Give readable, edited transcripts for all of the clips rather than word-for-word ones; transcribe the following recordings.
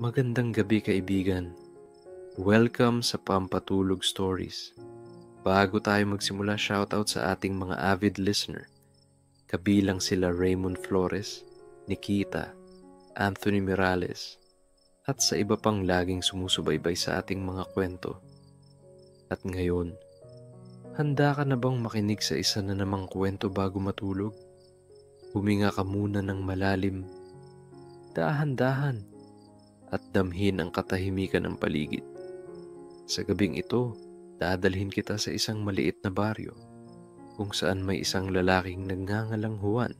Magandang gabi kaibigan. Welcome sa Pampatulog Stories. Bago tayo magsimula, shoutout sa ating mga avid listener. Kabilang sila Raymond Flores, Nikita, Anthony Mirales, at sa iba pang laging sumusubaybay sa ating mga kwento. At ngayon, handa ka na bang makinig sa isa na namang kwento bago matulog? Huminga ka muna ng malalim, dahan-dahan, at damhin ang katahimikan ng paligid. Sa gabing ito, dadalhin kita sa isang maliit na baryo kung saan may isang lalaking nagngangalang Juan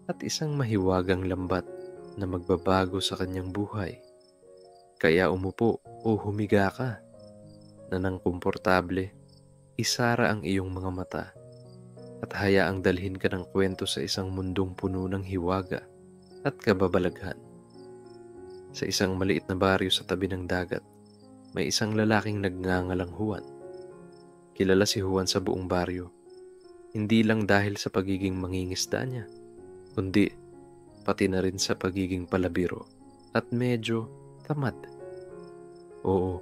at isang mahiwagang lambat na magbabago sa kanyang buhay. Kaya umupo o humiga ka na nang komportable, isara ang iyong mga mata at hayaang dalhin ka ng kwento sa isang mundong puno ng hiwaga at kababalaghan. Sa isang maliit na baryo sa tabi ng dagat, may isang lalaking nagngangalang Juan. Kilala si Juan sa buong baryo, hindi lang dahil sa pagiging mangingisda niya, kundi pati na rin sa pagiging palabiro at medyo tamad. Oo,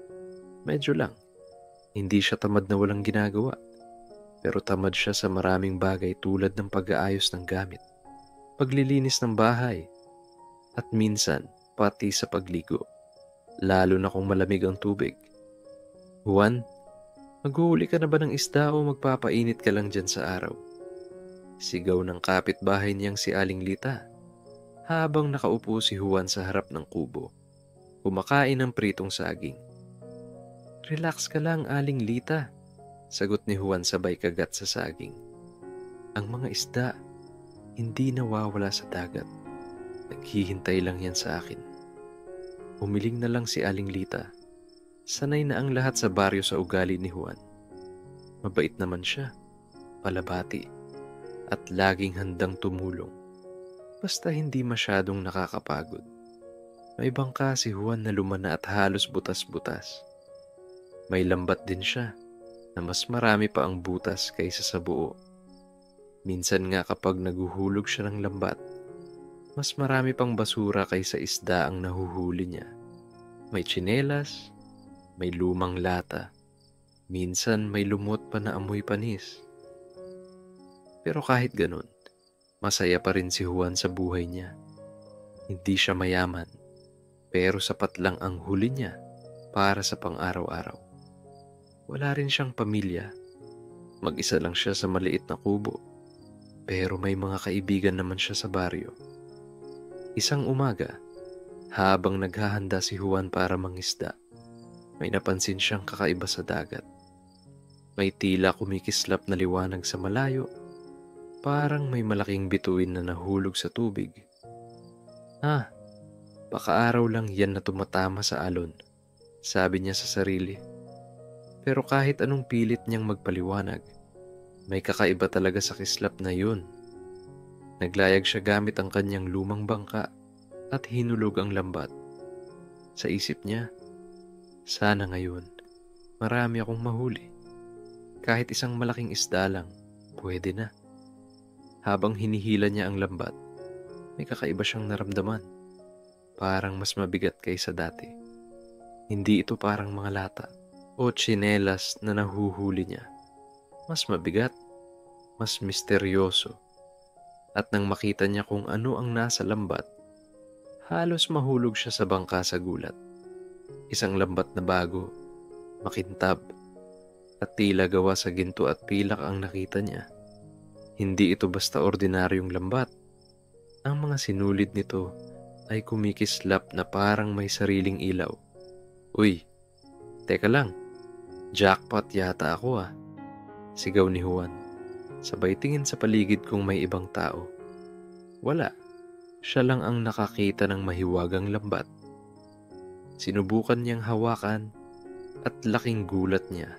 medyo lang. Hindi siya tamad na walang ginagawa, pero tamad siya sa maraming bagay tulad ng pag-aayos ng gamit, paglilinis ng bahay, at minsan pati sa pagligo, lalo na kung malamig ang tubig. Juan, maghuhuli ka na ba ng isda o magpapainit ka lang dyan sa araw? Sigaw ng kapitbahay niyang si Aling Lita, habang nakaupo si Juan sa harap ng kubo, kumakain ng pritong saging. Relax ka lang, Aling Lita, sagot ni Juan sabay kagat sa saging. Ang mga isda, hindi nawawala sa dagat. Naghihintay lang yan sa akin. Umiling na lang si Aling Lita. Sanay na ang lahat sa baryo sa ugali ni Juan. Mabait naman siya, palabati, at laging handang tumulong. Basta hindi masyadong nakakapagod. May bangka si Juan na lumana at halos butas-butas. May lambat din siya na mas marami pa ang butas kaysa sa buo. Minsan nga kapag naguhulog siya ng lambat, mas marami pang basura kaysa isda ang nahuhuli niya. May tsinelas, may lumang lata, minsan may lumot pa na amoy panis. Pero kahit ganun, masaya pa rin si Juan sa buhay niya. Hindi siya mayaman, pero sapat lang ang huli niya para sa pang-araw-araw. Wala rin siyang pamilya. Mag-isa lang siya sa maliit na kubo, pero may mga kaibigan naman siya sa baryo. Isang umaga, habang naghahanda si Juan para mangisda, may napansin siyang kakaiba sa dagat. May tila kumikislap na liwanag sa malayo, parang may malaking bituin na nahulog sa tubig. Baka araw lang yan na tumatama sa alon, sabi niya sa sarili. Pero kahit anong pilit niyang magpaliwanag, may kakaiba talaga sa kislap na yun. Naglayag siya gamit ang kanyang lumang bangka at hinulog ang lambat. Sa isip niya, sana ngayon, marami akong mahuli. Kahit isang malaking isda lang, pwede na. Habang hinihila niya ang lambat, may kakaiba siyang naramdaman. Parang mas mabigat kaysa dati. Hindi ito parang mga lata o tsinelas na nahuhuli niya. Mas mabigat, mas misteryoso. At nang makita niya kung ano ang nasa lambat, halos mahulog siya sa bangka sa gulat. Isang lambat na bago, makintab, at tila gawa sa ginto at pilak ang nakita niya. Hindi ito basta ordinaryong lambat. Ang mga sinulid nito ay kumikislap na parang may sariling ilaw. Uy, teka lang, jackpot yata ako ah, sigaw ni Juan. Sabay tingin sa paligid kung may ibang tao. Wala. Siya lang ang nakakita ng mahiwagang lambat. Sinubukan niyang hawakan at laking gulat niya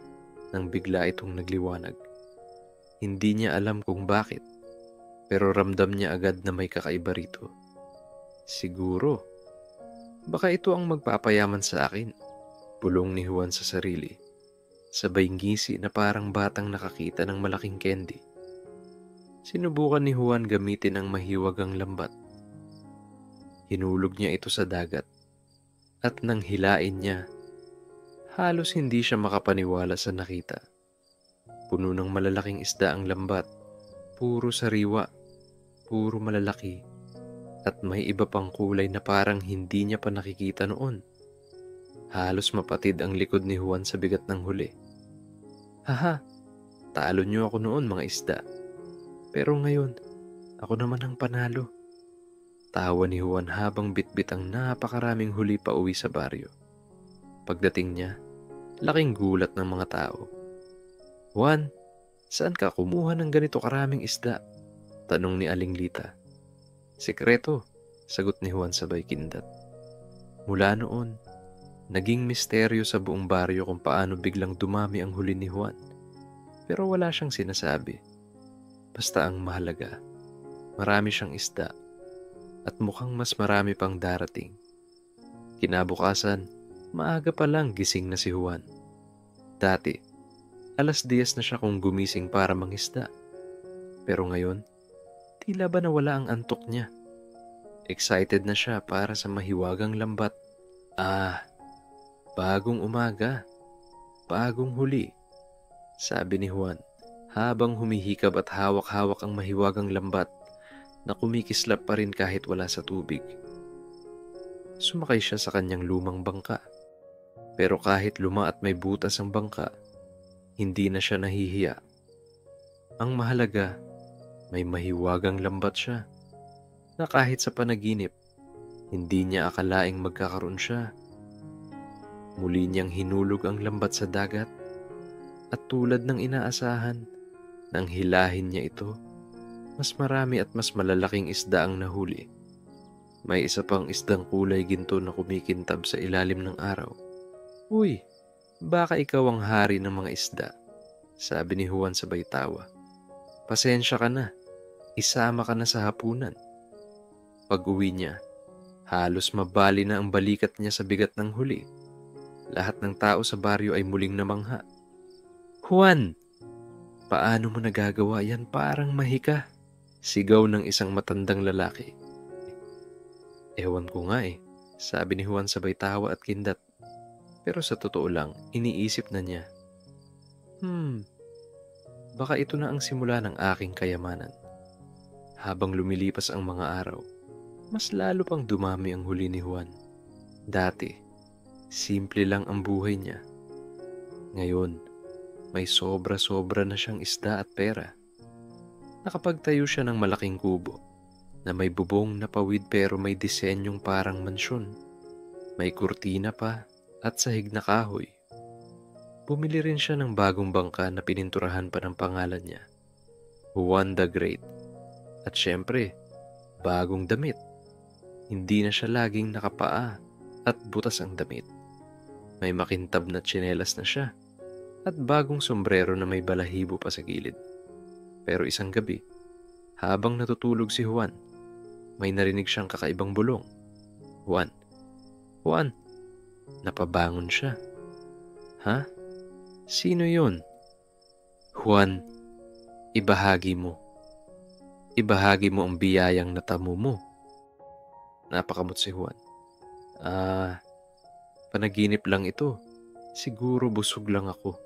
nang bigla itong nagliwanag. Hindi niya alam kung bakit, pero ramdam niya agad na may kakaiba rito. Siguro, baka ito ang magpapayaman sa akin, bulong ni Juan sa sarili. Sabay ngisi na parang batang nakakita ng malaking candy. Sinubukan ni Juan gamitin ang mahiwagang lambat. Hinulog niya ito sa dagat. At nang hilain niya, halos hindi siya makapaniwala sa nakita. Puno ng malalaking isda ang lambat, puro sariwa, puro malalaki, at may iba pang kulay na parang hindi niya pa nakikita noon. Halos mapatid ang likod ni Juan sa bigat ng huli. Haha, talo niyo ako noon mga isda. Pero ngayon, ako naman ang panalo. Tawa ni Juan habang bitbit ang napakaraming huli pa uwi sa baryo. Pagdating niya, laking gulat ng mga tao. Juan, saan ka kumuha ng ganito karaming isda? Tanong ni Aling Lita. Sekreto, sagot ni Juan sabay kindat. Mula noon, naging misteryo sa buong baryo kung paano biglang dumami ang huli ni Juan. Pero wala siyang sinasabi. Basta ang mahalaga, marami siyang isda at mukhang mas marami pang darating. Kinabukasan, maaga pa lang gising na si Juan. Dati, 10:00 na siya kung gumising para mangisda. Pero ngayon, tila ba nawala ang antok niya. Excited na siya para sa mahiwagang lambat. Bagong umaga, bagong huli, sabi ni Juan habang humihikab at hawak-hawak ang mahiwagang lambat na kumikislap pa rin kahit wala sa tubig. Sumakay siya sa kanyang lumang bangka. Pero kahit luma at may butas ang bangka, hindi na siya nahihiya. Ang mahalaga, may mahiwagang lambat siya na kahit sa panaginip, hindi niya akalaing magkakaroon siya. Muli niyang hinulog ang lambat sa dagat at tulad ng inaasahan, nang hilahin niya ito, mas marami at mas malalaking isda ang nahuli. May isa pang isdang kulay ginto na kumikintab sa ilalim ng araw. Uy, baka ikaw ang hari ng mga isda, sabi ni Juan sabay tawa. Pasensya ka na, isama ka na sa hapunan. Pag-uwi niya, halos mabali na ang balikat niya sa bigat ng huli. Lahat ng tao sa baryo ay muling namangha. Juan, paano mo nagagawa yan? Parang mahika, sigaw ng isang matandang lalaki. Ewan ko nga sabi ni Juan sabay tawa at kindat. Pero sa totoo lang, iniisip na niya, baka ito na ang simula ng aking kayamanan. Habang lumilipas ang mga araw, mas lalo pang dumami ang huli ni Juan. Dati, simple lang ang buhay niya. Ngayon, may sobra-sobra na siyang isda at pera. Nakapagtayo siya ng malaking kubo na may bubong na pawid pero may disenyong parang mansyon. May kurtina pa at sahig na kahoy. Bumili rin siya ng bagong bangka na pininturahan pa ng pangalan niya, Juan the Great. At syempre, bagong damit. Hindi na siya laging nakapaa at butas ang damit. May makintab na tsinelas na siya at bagong sombrero na may balahibo pa sa gilid. Pero isang gabi, habang natutulog si Juan, may narinig siyang kakaibang bulong. Juan! Juan! Napabangon siya. Ha? Sino yun? Juan, ibahagi mo. Ibahagi mo ang biyayang natamo mo. Napakamot si Juan. Panaginip lang ito. Siguro busog lang ako,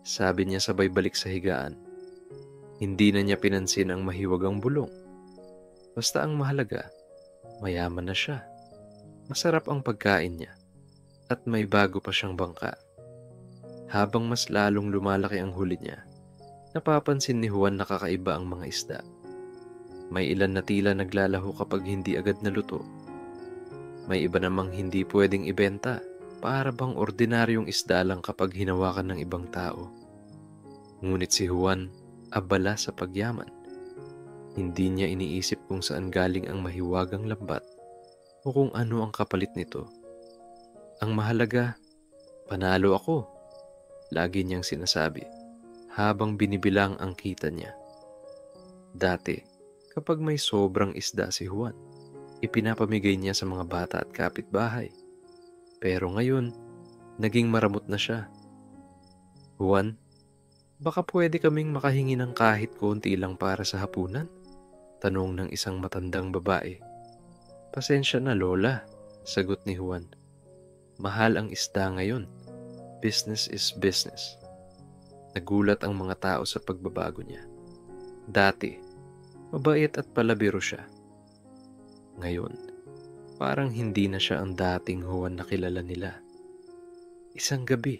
sabi niya sabay balik sa higaan. Hindi na niya pinansin ang mahiwagang bulong. Basta ang mahalaga, mayaman na siya. Masarap ang pagkain niya at may bago pa siyang bangka. Habang mas lalong lumalaki ang huli niya, napapansin ni Juan na kakaiba ang mga isda. May ilan na tila naglalaho kapag hindi agad naluto. May iba namang hindi pwedeng ibenta, para bang ordinaryong isda lang kapag hinawakan ng ibang tao. Ngunit si Juan, abala sa pagyaman. Hindi niya iniisip kung saan galing ang mahiwagang lambat o kung ano ang kapalit nito. Ang mahalaga, panalo ako, lagi niyang sinasabi habang binibilang ang kita niya. Dati, kapag may sobrang isda si Juan, ipinapamigay niya sa mga bata at kapitbahay. Pero ngayon, naging maramot na siya. Juan, baka pwede kaming makahingi ng kahit konti lang para sa hapunan? Tanong ng isang matandang babae. Pasensya na Lola, sagot ni Juan. Mahal ang isda ngayon. Business is business. Nagulat ang mga tao sa pagbabago niya. Dati, mabait at palabiro siya. Ngayon, parang hindi na siya ang dating Juan na kilala nila. Isang gabi,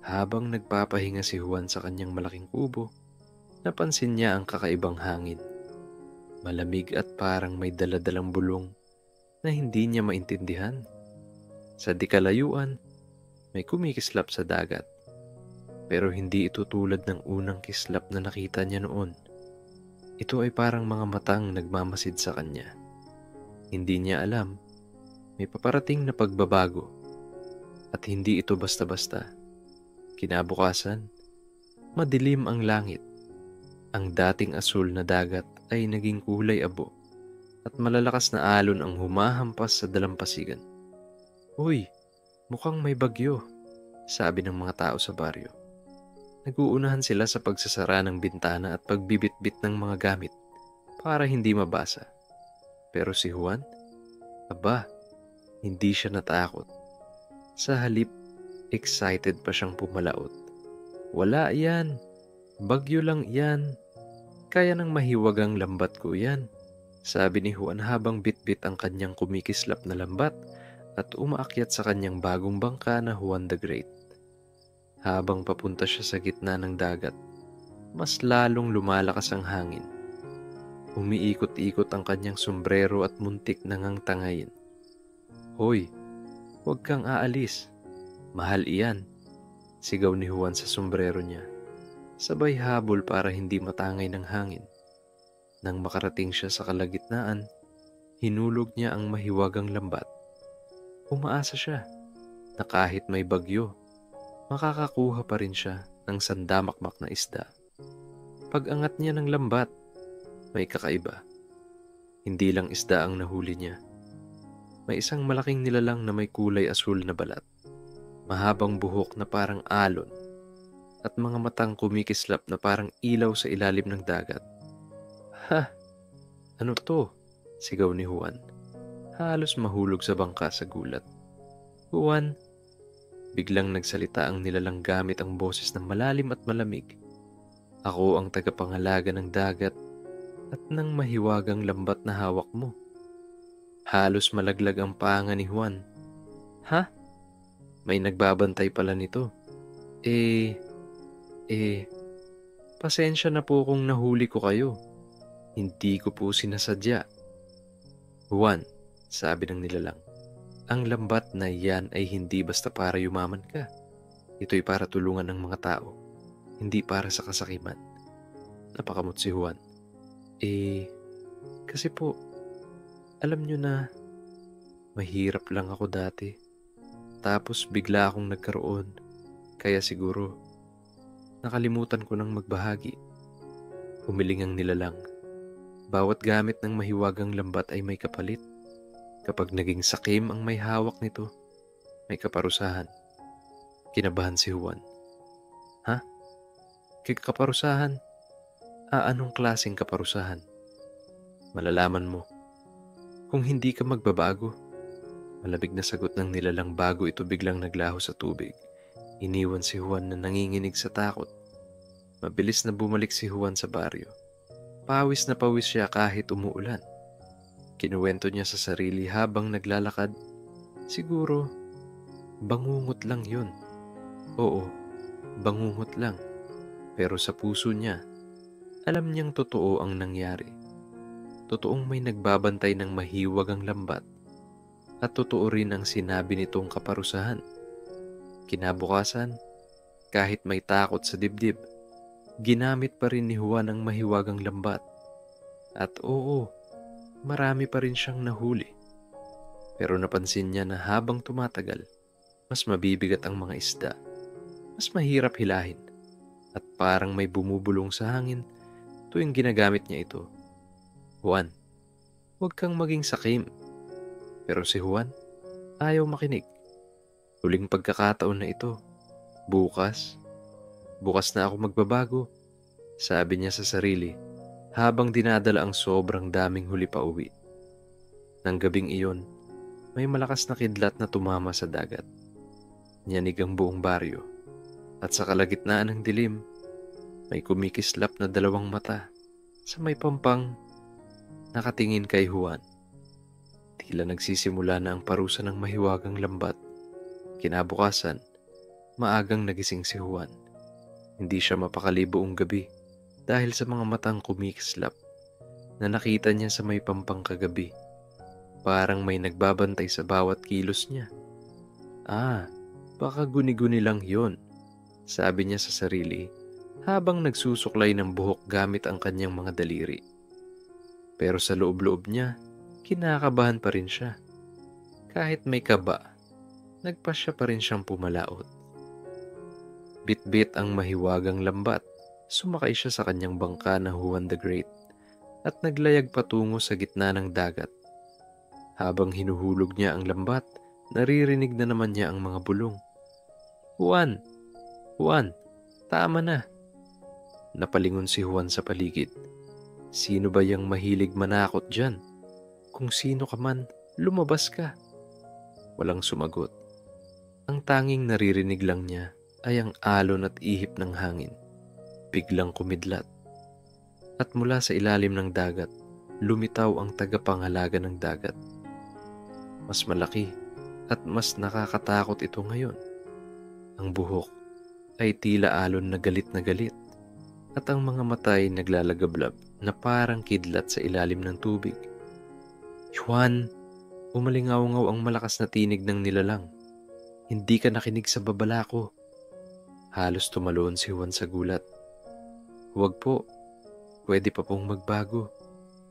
habang nagpapahinga si Juan sa kanyang malaking kubo, napansin niya ang kakaibang hangin. Malamig at parang may daladalang bulong na hindi niya maintindihan. Sa di kalayuan, may kumikislap sa dagat. Pero hindi ito tulad ng unang kislap na nakita niya noon. Ito ay parang mga matang nagmamasid sa kanya. Hindi niya alam, may paparating na pagbabago. At hindi ito basta-basta. Kinabukasan, madilim ang langit. Ang dating asul na dagat ay naging kulay abo at malalakas na alon ang humahampas sa dalampasigan. "Uy, mukhang may bagyo," sabi ng mga tao sa baryo. Nag-uunahan sila sa pagsasara ng bintana at pagbibitbit ng mga gamit para hindi mabasa. Pero si Juan, aba, hindi siya natakot. Sa halip, excited pa siyang pumalaot. "Wala yan. Bagyo lang yan. Kaya ng mahiwagang lambat ko yan," sabi ni Juan habang bitbit ang kanyang kumikislap na lambat at umaakyat sa kanyang bagong bangka na Juan the Great. Habang papunta siya sa gitna ng dagat, mas lalong lumalakas ang hangin. Umiikot-ikot ang kanyang sombrero at muntik na ngang tangayin. "Hoy, huwag kang aalis. Mahal iyan," sigaw ni Juan sa sombrero niya. Sabay habol para hindi matangay ng hangin. Nang makarating siya sa kalagitnaan, hinulog niya ang mahiwagang lambat. Umaasa siya na kahit may bagyo, makakakuha pa rin siya ng sandamakmak na isda. Pag-angat niya ng lambat, may kakaiba. Hindi lang isda ang nahuli niya. May isang malaking nilalang na may kulay asul na balat, mahabang buhok na parang alon, at mga matang kumikislap na parang ilaw sa ilalim ng dagat. "Ha! Ano to?" sigaw ni Juan. Halos mahulog sa bangka sa gulat. "Juan," biglang nagsalita ang nilalang gamit ang boses ng malalim at malamig. "Ako ang tagapangalaga ng dagat at ng mahiwagang lambat na hawak mo." Halos malaglag ang panga ni Juan. "Ha? May nagbabantay pala nito. Eh, pasensya na po kung nahuli ko kayo. Hindi ko po sinasadya." "Juan," sabi ng nilalang, "ang lambat na yan ay hindi basta para yumaman ka. Ito'y para tulungan ng mga tao, hindi para sa kasakiman." Napakamot si Juan. Kasi po, alam nyo na, mahirap lang ako dati. Tapos bigla akong nagkaroon, kaya siguro, nakalimutan ko nang magbahagi." Umiling ang nilalang. Bawat gamit ng mahiwagang lambat ay may kapalit. Kapag naging sakim ang may hawak nito, may kaparusahan. Kinabahan si Juan. "Ha? Kaparusahan? Anong klaseng kaparusahan?" "Malalaman mo kung hindi ka magbabago," malamig na sagot ng nilalang bago ito biglang naglaho sa tubig. Iniwan si Juan na nanginginig sa takot. Mabilis na bumalik si Juan sa baryo. Pawis na pawis siya kahit umuulan. Kinuwento niya sa sarili habang naglalakad, "Siguro, bangungot lang yun. Oo, bangungot lang." Pero sa puso niya, alam niyang totoo ang nangyari. Totoong may nagbabantay ng mahiwagang lambat at totoo rin ang sinabi nitong kaparusahan. Kinabukasan, kahit may takot sa dibdib, ginamit pa rin ni Juan ang mahiwagang lambat. At oo, marami pa rin siyang nahuli. Pero napansin niya na habang tumatagal, mas mabibigat ang mga isda, mas mahirap hilahin, at parang may bumubulong sa hangin tuwing ginagamit niya ito. "Juan, huwag kang maging sakim." Pero si Juan, ayaw makinig. "Huling pagkakataon na ito. Bukas na ako magbabago," sabi niya sa sarili habang dinadala ang sobrang daming huli pa uwi. Nang gabing iyon, may malakas na kidlat na tumama sa dagat. Niyanig ang buong baryo, at sa kalagitnaan ng dilim, may kumikislap na dalawang mata sa may pampang nakatingin kay Juan. Tila nagsisimula na ang parusa ng mahiwagang lambat. Kinabukasan, maagang nagising si Juan. Hindi siya mapakali buong gabi dahil sa mga matang kumikislap na nakita niya sa may pampang kagabi. Parang may nagbabantay sa bawat kilos niya. Baka guni-guni lang yon, sabi niya sa sarili habang nagsusuklay ng buhok gamit ang kanyang mga daliri. Pero sa loob-loob niya, kinakabahan pa rin siya. Kahit may kaba, nagpasya pa rin siyang pumalaot. Bit-bit ang mahiwagang lambat, sumakay siya sa kanyang bangka na Juan the Great at naglayag patungo sa gitna ng dagat. Habang hinuhulog niya ang lambat, naririnig na naman niya ang mga bulong. Juan! Juan! Tama na! Napalingon si Juan sa paligid. Sino ba yang mahilig manakot dyan? Kung sino ka man, lumabas ka. Walang sumagot. Ang tanging naririnig lang niya ay ang alon at ihip ng hangin. Biglang kumidlat. At mula sa ilalim ng dagat, lumitaw ang tagapangalaga ng dagat. Mas malaki at mas nakakatakot ito ngayon. Ang buhok ay tila alon na galit at ang mga mata ay naglalagablab na parang kidlat sa ilalim ng tubig. Juan, umalingaw-ngaw ang malakas na tinig ng nilalang. Hindi ka nakinig sa babala ko. Halos tumalon si Juan sa gulat. Huwag po, pwede pa pong magbago.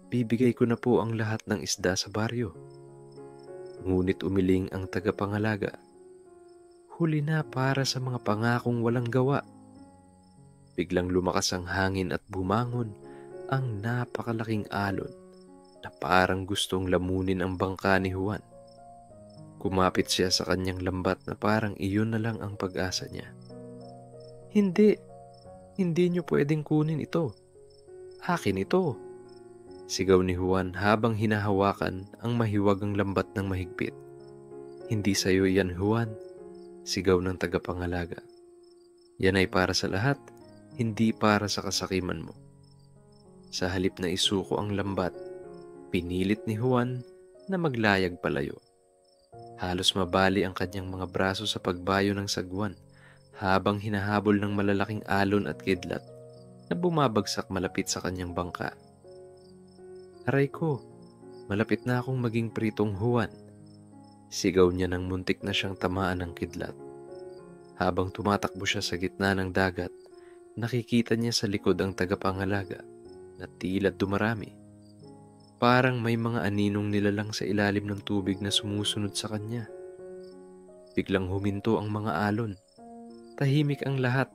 Bibigay ko na po ang lahat ng isda sa baryo. Ngunit umiling ang tagapangalaga. Huli na para sa mga pangakong walang gawa. Biglang lumakas ang hangin at bumangon ang napakalaking alon na parang gustong lamunin ang bangka ni Juan. Kumapit siya sa kanyang lambat na parang iyon na lang ang pag-asa niya. Hindi niyo pwedeng kunin ito. Akin ito. Sigaw ni Juan habang hinahawakan ang mahiwagang lambat ng mahigpit. Hindi sa'yo yan, Juan. Sigaw ng tagapangalaga. Yan ay para sa lahat, hindi para sa kasakiman mo. Sa halip na isuko ang lambat, pinilit ni Juan na maglayag palayo. Halos mabali ang kanyang mga braso sa pagbayo ng sagwan habang hinahabol ng malalaking alon at kidlat na bumabagsak malapit sa kanyang bangka. Aray ko, malapit na akong maging pritong Juan. Sigaw niya nang muntik na siyang tamaan ng kidlat. Habang tumatakbo siya sa gitna ng dagat, nakikita niya sa likod ang tagapangalaga na tila dumarami. Parang may mga aninong nilalang sa ilalim ng tubig na sumusunod sa kanya. Biglang huminto ang mga alon. Tahimik ang lahat.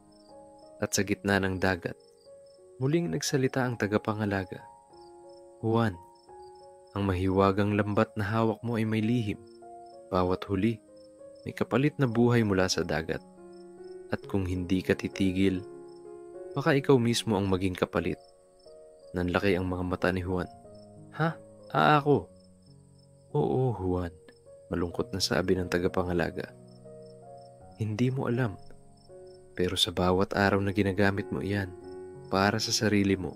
At sa gitna ng dagat, muling nagsalita ang tagapangalaga. Juan, ang mahiwagang lambat na hawak mo ay may lihim. Bawat huli, may kapalit na buhay mula sa dagat. At kung hindi ka titigil, baka ikaw mismo ang maging kapalit. Nanlaki ang mga mata ni Juan. Ha? Ako? Oo, Juan, malungkot na sabi ng tagapangalaga. Hindi mo alam, pero sa bawat araw na ginagamit mo iyan para sa sarili mo,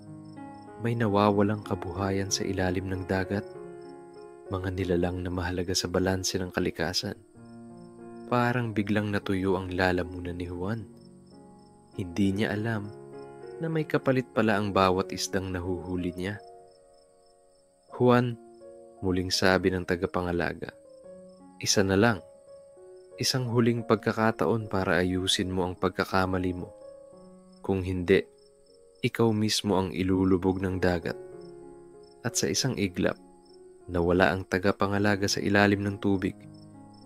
may nawawalang kabuhayan sa ilalim ng dagat. Mga nilalang na mahalaga sa balanse ng kalikasan. Parang biglang natuyo ang lalamunan ni Juan. Hindi niya alam na may kapalit pala ang bawat isdang nahuhuli niya. Juan, muling sabi ng tagapangalaga, isa na lang. Isang huling pagkakataon para ayusin mo ang pagkakamali mo. Kung hindi, ikaw mismo ang ilulubog ng dagat. At sa isang iglap, nawala ang tagapangalaga sa ilalim ng tubig.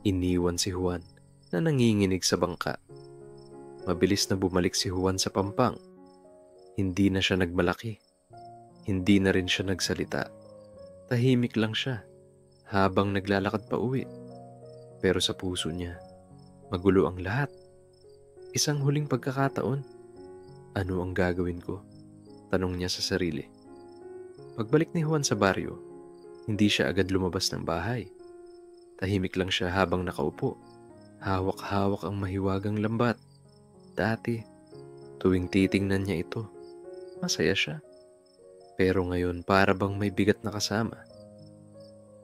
Iniwan si Juan na nanginginig sa bangka. Mabilis na bumalik si Juan sa pampang. Hindi na siya nagmalaki. Hindi na rin siya nagsalita. Tahimik lang siya habang naglalakad pa uwi. Pero sa puso niya, magulo ang lahat. Isang huling pagkakataon. Ano ang gagawin ko? Tanong niya sa sarili. Pagbalik ni Juan sa baryo, hindi siya agad lumabas ng bahay. Tahimik lang siya habang nakaupo. Hawak-hawak ang mahiwagang lambat. Dati, tuwing titingnan niya ito, masaya siya. Pero ngayon para bang may bigat na kasama.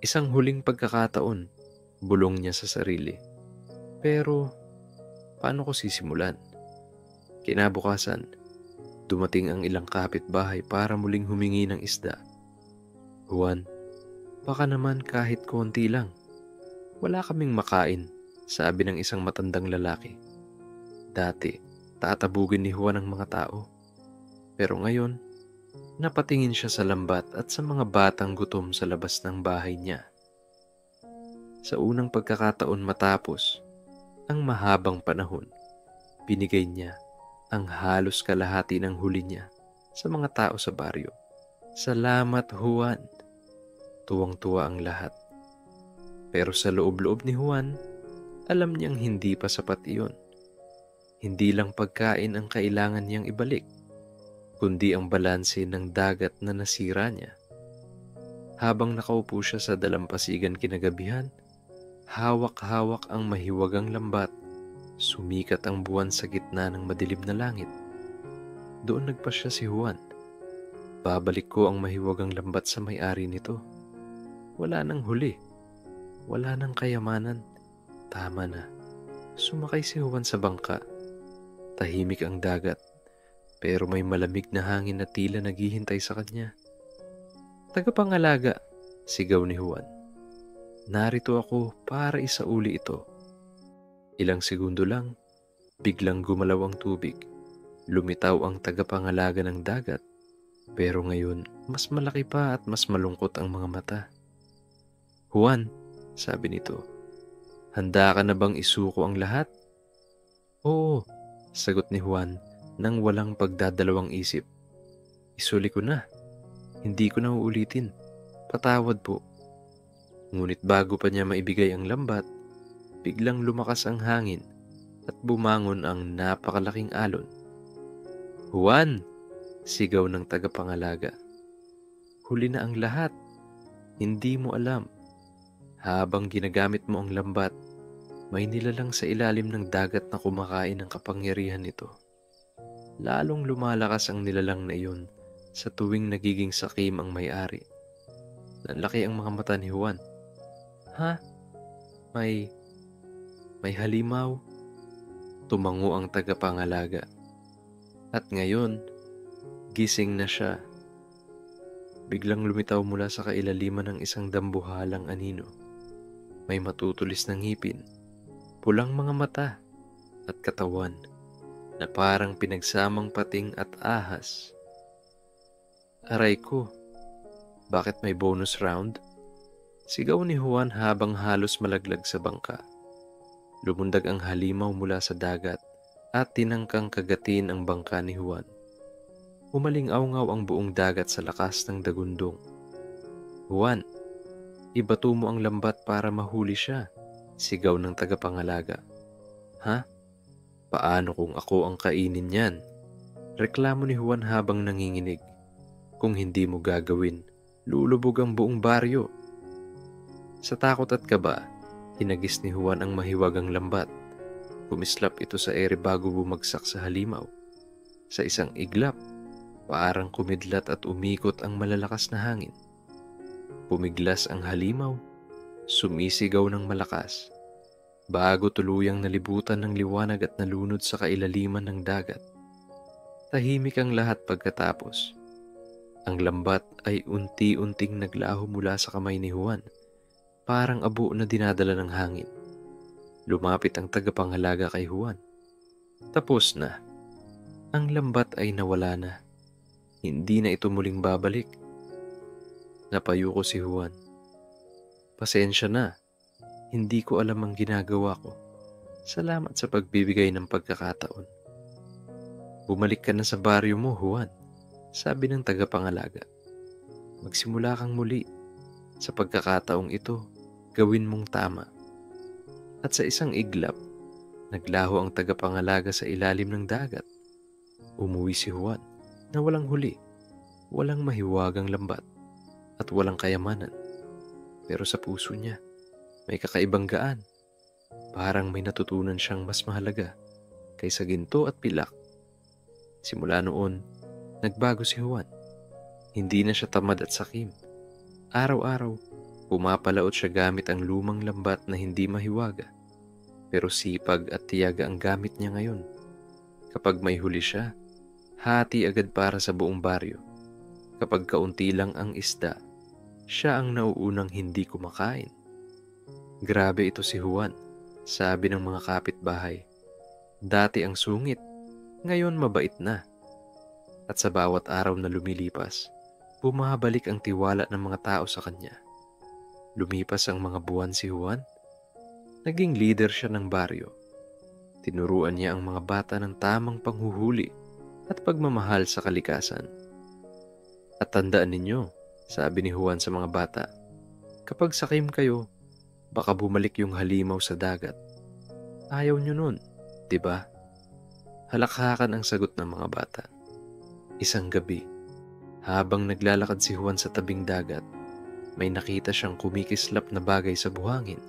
Isang huling pagkakataon, bulong niya sa sarili. Pero, paano ko sisimulan? Kinabukasan, dumating ang ilang kapitbahay para muling humingi ng isda. Juan, baka naman kahit konti lang. Wala kaming makain, sabi ng isang matandang lalaki. Dati, tatabugin ni Juan ang mga tao. Pero ngayon, napatingin siya sa lambat at sa mga batang gutom sa labas ng bahay niya. Sa unang pagkakataon matapos ang mahabang panahon, binigay niya ang halos kalahati ng huli niya sa mga tao sa baryo. Salamat, Juan! Tuwang-tuwa ang lahat. Pero sa loob-loob ni Juan, alam niyang hindi pa sapat iyon. Hindi lang pagkain ang kailangan niyang ibalik, kundi ang balanse ng dagat na nasira niya. Habang nakaupo siya sa dalampasigan kinagabihan, hawak-hawak ang mahiwagang lambat, sumikat ang buwan sa gitna ng madilim na langit. Doon nagpasya si Juan. Babalik ko ang mahiwagang lambat sa may-ari nito. Wala nang huli. Wala nang kayamanan. Tama na. Sumakay si Juan sa bangka. Tahimik ang dagat, pero may malamig na hangin na tila naghihintay sa kanya. Tagapangalaga, sigaw ni Juan. Narito ako para isauli ito. Ilang segundo lang, biglang gumalaw ang tubig. Lumitaw ang tagapangalaga ng dagat, pero ngayon mas malaki pa at mas malungkot ang mga mata. Juan, sabi nito, handa ka na bang isuko ang lahat? Oo, sagot ni Juan nang walang pagdadalawang isip. Isuli ko na. Hindi ko na uulitin. Patawad po. Ngunit bago pa niya maibigay ang lambat, biglang lumakas ang hangin at bumangon ang napakalaking alon. Juan! Sigaw ng tagapangalaga. Huli na ang lahat. Hindi mo alam. Habang ginagamit mo ang lambat, may nilalang sa ilalim ng dagat na kumakain ng kapangyarihan nito. Lalong lumalakas ang nilalang na iyon sa tuwing nagiging sakim ang may-ari. Nanlaki ang mga mata ni Juan. Ha? May halimaw? Tumango ang tagapangalaga. At ngayon, gising na siya. Biglang lumitaw mula sa kailaliman ng isang dambuhalang anino. May matutulis na ngipin, pulang mga mata, at katawan na parang pinagsamang pating at ahas. Aray ko, bakit may bonus round? Sigaw ni Juan habang halos malaglag sa bangka. Lumundag ang halimaw mula sa dagat at tinangkang kagatin ang bangka ni Juan. Umaling-awngaw ang buong dagat sa lakas ng dagundong. Juan, ibato mo ang lambat para mahuli siya, sigaw ng tagapangalaga. Ha? Paano kung ako ang kainin niyan? Reklamo ni Juan habang nanginginig. Kung hindi mo gagawin, lulubog ang buong baryo. Sa takot at kaba, hinagis ni Juan ang mahiwagang lambat. Kumislap ito sa ere bago bumagsak sa halimaw. Sa isang iglap, parang kumidlat at umikot ang malalakas na hangin. Pumiglas ang halimaw, sumisigaw ng malakas, bago tuluyang nalibutan ng liwanag at nalunod sa kailaliman ng dagat. Tahimik ang lahat pagkatapos. Ang lambat ay unti-unting naglaho mula sa kamay ni Juan, parang abo na dinadala ng hangin. Lumapit ang tagapangalaga kay Juan. Tapos na. Ang lambat ay nawala na. Hindi na ito muling babalik. Napayo ko si Juan. Pasensya na. Hindi ko alam ang ginagawa ko. Salamat sa pagbibigay ng pagkakataon. Bumalik ka na sa baryo mo, Juan, sabi ng tagapangalaga. Magsimula kang muli. Sa pagkakataong ito, gawin mong tama. At sa isang iglap, naglaho ang tagapangalaga sa ilalim ng dagat. Umuwi si Juan na walang huli, walang mahiwagang lambat, at walang kayamanan. Pero sa puso niya, May kakaibang gaan, parang may natutunan siyang mas mahalaga kaysa ginto at pilak. Simula noon, nagbago si Juan. Hindi na siya tamad at sakim. Araw-araw, pumapalaot siya gamit ang lumang lambat na hindi mahiwaga. Pero sipag at tiyaga ang gamit niya ngayon. Kapag may huli siya, hati agad para sa buong baryo. Kapag kaunti lang ang isda, siya ang nauunang hindi kumakain. Grabe ito si Juan, sabi ng mga kapitbahay. Dati ang sungit, ngayon mabait na. At sa bawat araw na lumilipas, bumabalik ang tiwala ng mga tao sa kanya. Lumipas ang mga buwan si Juan. Naging leader siya ng baryo. Tinuruan niya ang mga bata ng tamang panghuhuli at pagmamahal sa kalikasan. At tandaan ninyo, sabi ni Juan sa mga bata, kapag sakim kayo, baka bumalik yung halimaw sa dagat. Ayaw nyo nun, di ba? Halakhakan ang sagot ng mga bata. Isang gabi, habang naglalakad si Juan sa tabing dagat, may nakita siyang kumikislap na bagay sa buhangin.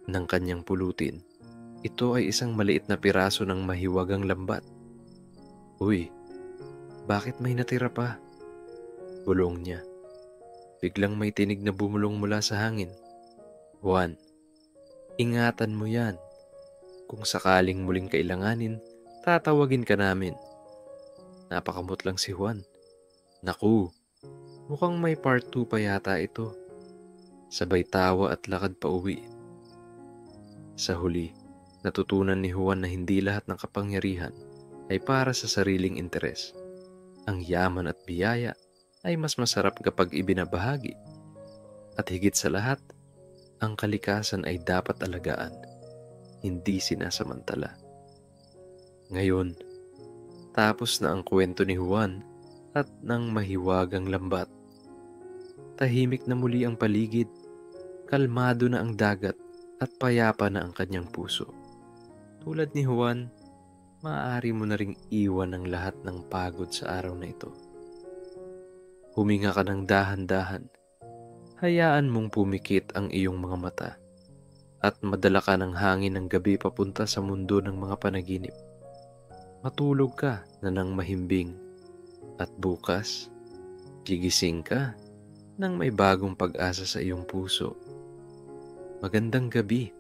Nang kanyang pulutin, ito ay isang maliit na piraso ng mahiwagang lambat. Uy, bakit may natira pa? Bulong niya. Biglang may tinig na bumulong mula sa hangin. Juan, ingatan mo yan. Kung sakaling muling kailanganin, tatawagin ka namin. Napakamot lang si Juan. Naku, mukhang may part 2 pa yata ito. Sabay tawa at lakad pa uwi. Sa huli, natutunan ni Juan na hindi lahat ng kapangyarihan ay para sa sariling interes. Ang yaman at biyaya ay mas masarap kapag ibinabahagi. At higit sa lahat, ang kalikasan ay dapat alagaan, hindi sinasamantala. Ngayon, tapos na ang kwento ni Juan at ng mahiwagang lambat. Tahimik na muli ang paligid, kalmado na ang dagat at payapa na ang kanyang puso. Tulad ni Juan, maaari mo na ring iwan ang lahat ng pagod sa araw na ito. Huminga ka ng dahan-dahan. Hayaan mong pumikit ang iyong mga mata at madala ka ng hangin ng gabi papunta sa mundo ng mga panaginip. Matulog ka na ng mahimbing at bukas, gigising ka nang may bagong pag-asa sa iyong puso. Magandang gabi.